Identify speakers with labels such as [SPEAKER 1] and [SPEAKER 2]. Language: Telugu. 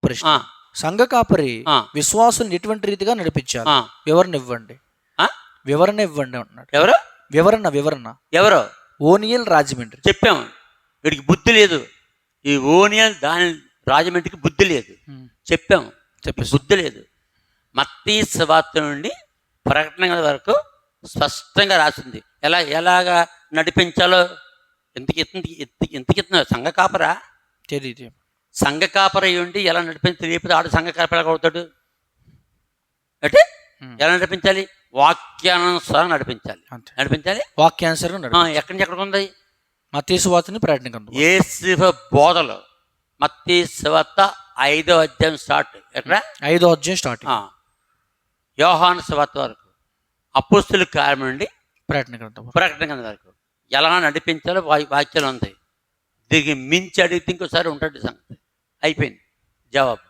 [SPEAKER 1] ప్రశ్న. సంఘ కాపరి విశ్వాసులను ఎటువంటి రీతిగా నడిపించాలి? వివరణ ఇవ్వండి. వివరణ ఇవ్వండి అన్నాడు.
[SPEAKER 2] ఎవరు?
[SPEAKER 1] వివరణ
[SPEAKER 2] ఎవరు?
[SPEAKER 1] ఓనియల్ రాజమండ్రి.
[SPEAKER 2] చెప్పాము, వీడికి బుద్ధి లేదు. ఈ ఓనియల్ దాని రాజమండ్రికి బుద్ధి లేదు. చెప్పాము, బుద్ధి లేదు. మత్తయి సువార్త నుండి ప్రకటన వరకు స్పష్టంగా రాసింది ఎలాగా నడిపించాలో. ఎంతకి సంఘ కాపరా
[SPEAKER 1] తెలియదు.
[SPEAKER 2] సంఘ కాపర ఉండి ఎలా నడిపించి తెలియకపోతే ఆడు సంఘ కాపర అవుతాడు అంటే ఎలా నడిపించాలి? వాక్యానుసారం నడిపించాలి.
[SPEAKER 1] వాక్యానుసారం
[SPEAKER 2] ఎక్కడి నుంచి ఎక్కడికి ఉంది?
[SPEAKER 1] మత్తయి సువార్తని ప్రకటన
[SPEAKER 2] యేసు బోధలు మత్తయి సువార్త 5వ అధ్యాయం స్టార్ట్. ఎక్కడ?
[SPEAKER 1] 5వ అధ్యాయం స్టార్ట్.
[SPEAKER 2] యోహాను సువార్త వరకు, అపోస్తుల కార్యం నుండి ప్రకటన గ్రంథం వరకు ఎలా నడిపించాలో వాక్యాలు ఉంది. దీనికి మించి అడిగితే ఇంకోసారి ఉంటాడు సంగతి. అయిపోయింది జవాబు.